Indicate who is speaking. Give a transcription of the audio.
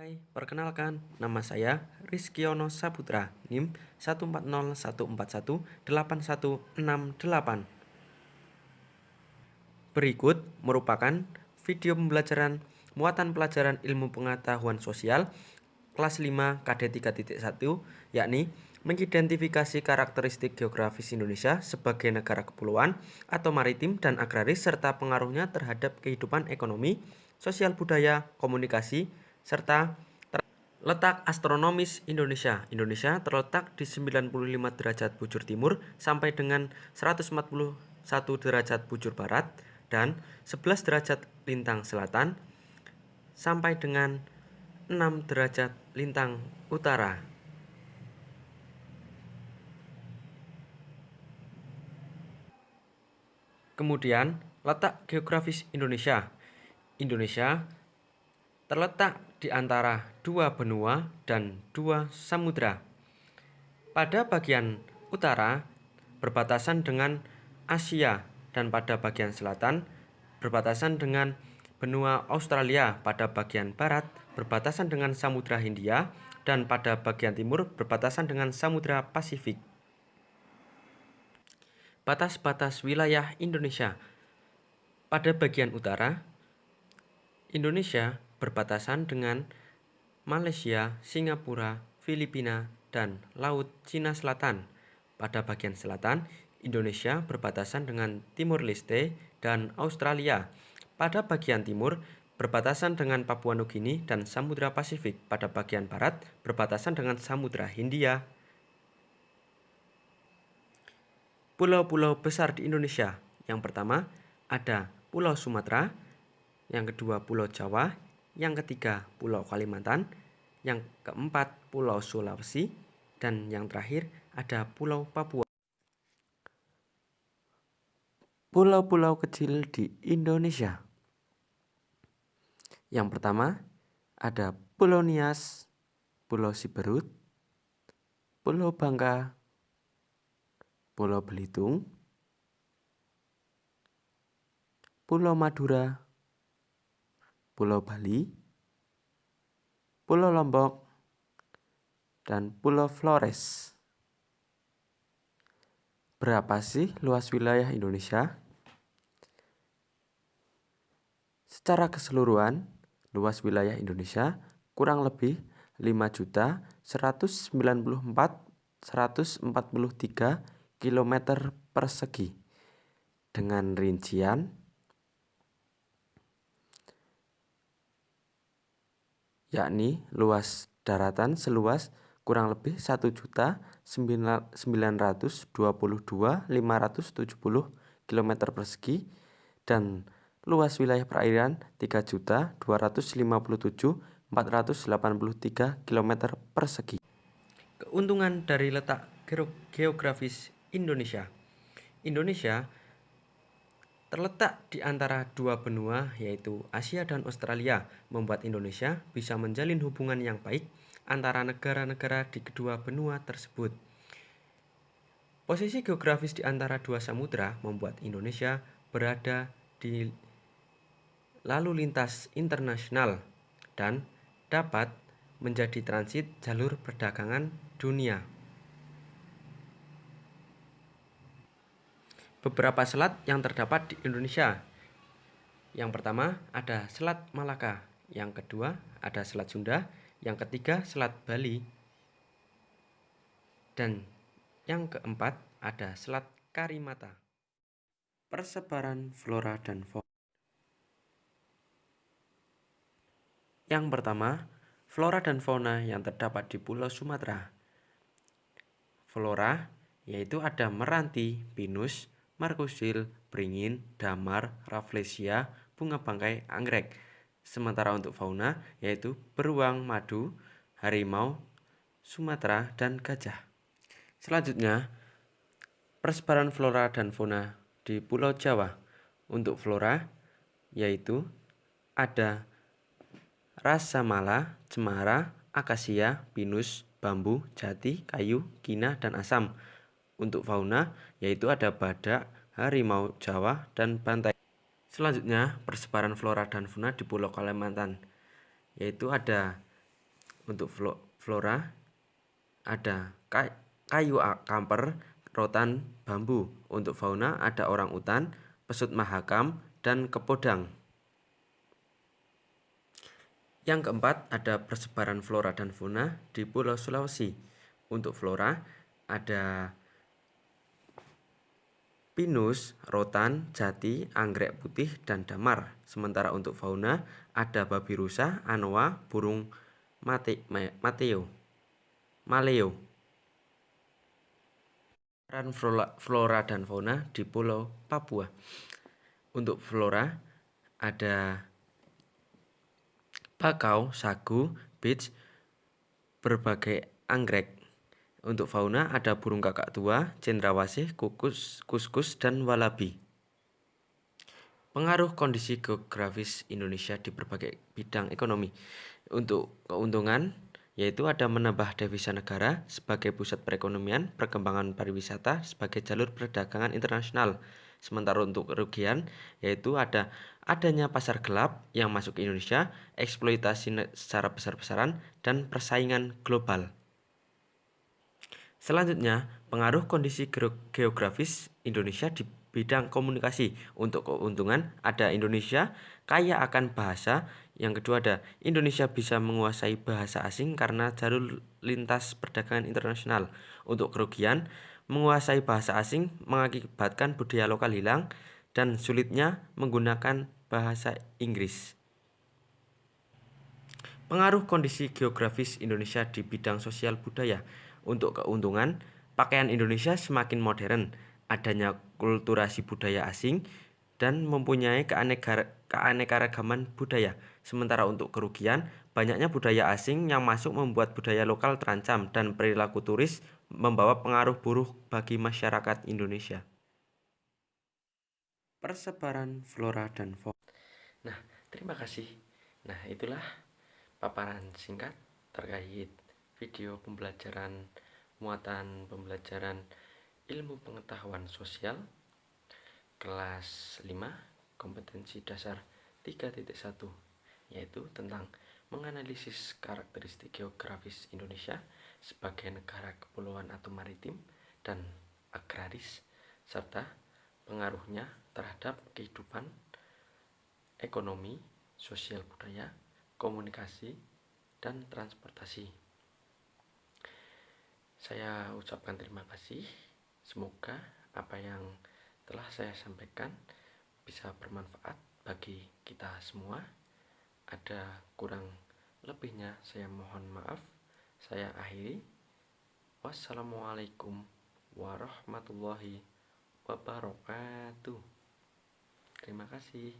Speaker 1: Hai, perkenalkan, nama saya Rizkyono Saputra, NIM 1401418168. Berikut merupakan video pembelajaran muatan pelajaran ilmu pengetahuan sosial kelas 5 KD 3.1, yakni mengidentifikasi karakteristik geografis Indonesia sebagai negara kepulauan atau maritim dan agraris serta pengaruhnya terhadap kehidupan ekonomi, sosial budaya, komunikasi, serta letak astronomis Indonesia. Indonesia terletak di 95 derajat bujur timur sampai dengan 141 derajat bujur barat dan 11 derajat lintang selatan sampai dengan 6 derajat lintang utara. Kemudian, letak geografis Indonesia. Indonesia terletak di antara dua benua dan dua samudra. Pada bagian utara berbatasan dengan Asia dan pada bagian selatan berbatasan dengan benua Australia, pada bagian barat berbatasan dengan Samudra Hindia dan pada bagian timur berbatasan dengan Samudra Pasifik. Batas-batas wilayah Indonesia. Pada bagian utara, Indonesia berbatasan dengan Malaysia, Singapura, Filipina, dan Laut Cina Selatan. Pada bagian selatan, Indonesia berbatasan dengan Timur Leste dan Australia. Pada bagian timur, berbatasan dengan Papua Nugini dan Samudra Pasifik. Pada bagian barat, berbatasan dengan Samudra Hindia. Pulau-pulau besar di Indonesia. Yang pertama, ada Pulau Sumatera. Yang kedua, Pulau Jawa. Yang ketiga, Pulau Kalimantan. Yang keempat, Pulau Sulawesi. Dan yang terakhir, ada Pulau Papua. Pulau-pulau kecil di Indonesia. Yang pertama, ada Pulau Nias, Pulau Siberut, Pulau Bangka, Pulau Belitung, Pulau Madura, Pulau Bali, Pulau Lombok, dan Pulau Flores. Berapa sih luas wilayah Indonesia? Secara keseluruhan, luas wilayah Indonesia kurang lebih 5.194.143 km persegi dengan rincian yakni luas daratan seluas kurang lebih 1.922.570 km persegi dan luas wilayah perairan 3.257.483 km persegi. Keuntungan dari letak geografis Indonesia. Indonesia terletak di antara dua benua yaitu Asia dan Australia, membuat Indonesia bisa menjalin hubungan yang baik antara negara-negara di kedua benua tersebut. Posisi geografis di antara dua samudra membuat Indonesia berada di lalu lintas internasional dan dapat menjadi transit jalur perdagangan dunia. Beberapa selat yang terdapat di Indonesia. Yang pertama ada Selat Malaka, yang kedua ada Selat Sunda, yang ketiga Selat Bali, dan yang keempat ada Selat Karimata. Persebaran flora dan fauna. Yang pertama, flora dan fauna yang terdapat di Pulau Sumatera. Flora yaitu ada meranti, pinus, markusil, beringin, damar, rafflesia, bunga bangkai, anggrek. Sementara untuk fauna yaitu beruang, madu, harimau, Sumatera, dan gajah. Selanjutnya, persebaran flora dan fauna di Pulau Jawa. Untuk flora yaitu ada rasamala, cemara, akasia, pinus, bambu, jati, kayu, kina, dan asam. Untuk fauna yaitu ada badak, harimau Jawa, dan bantai. Selanjutnya persebaran flora dan fauna di Pulau Kalimantan yaitu ada Untuk flora ada kayu kamper, rotan, bambu. Untuk fauna ada orang utan, pesut mahakam, dan kepodang. Yang keempat ada persebaran flora dan fauna di Pulau Sulawesi. Untuk flora ada pinus, rotan, jati, anggrek putih, dan damar. Sementara untuk fauna ada babi rusa, anoa, burung maleo. Peran flora dan fauna di Pulau Papua. Untuk flora ada bakau, sagu, beech, berbagai anggrek. Untuk fauna ada burung kakak tua, cendrawasih, kuskus, dan walabi. Pengaruh kondisi geografis Indonesia di berbagai bidang ekonomi. Untuk keuntungan yaitu ada menambah devisa negara sebagai pusat perekonomian, perkembangan pariwisata sebagai jalur perdagangan internasional. Sementara untuk kerugian yaitu adanya pasar gelap yang masuk ke Indonesia, eksploitasi secara besar-besaran, dan persaingan global. Selanjutnya, pengaruh kondisi geografis Indonesia di bidang komunikasi. Untuk keuntungan ada Indonesia kaya akan bahasa. Yang kedua ada Indonesia bisa menguasai bahasa asing karena jalur lintas perdagangan internasional. Untuk kerugian, menguasai bahasa asing mengakibatkan budaya lokal hilang dan sulitnya menggunakan bahasa Inggris. Pengaruh kondisi geografis Indonesia di bidang sosial budaya. Untuk keuntungan, pakaian Indonesia semakin modern, adanya kulturasi budaya asing, dan mempunyai keanekaragaman budaya. Sementara untuk kerugian, banyaknya budaya asing yang masuk membuat budaya lokal terancam dan perilaku turis membawa pengaruh buruk bagi masyarakat Indonesia. Persebaran flora dan fauna. Nah, terima kasih. Nah, itulah paparan singkat terkait video muatan pembelajaran ilmu pengetahuan sosial kelas 5 kompetensi dasar 3.1, yaitu tentang menganalisis karakteristik geografis Indonesia sebagai negara kepulauan atau maritim dan agraris serta pengaruhnya terhadap kehidupan ekonomi, sosial budaya, komunikasi, dan transportasi. Saya ucapkan terima kasih. Semoga apa yang telah saya sampaikan bisa bermanfaat bagi kita semua. Ada kurang lebihnya saya mohon maaf. Saya akhiri. Wassalamualaikum warahmatullahi wabarakatuh. Terima kasih.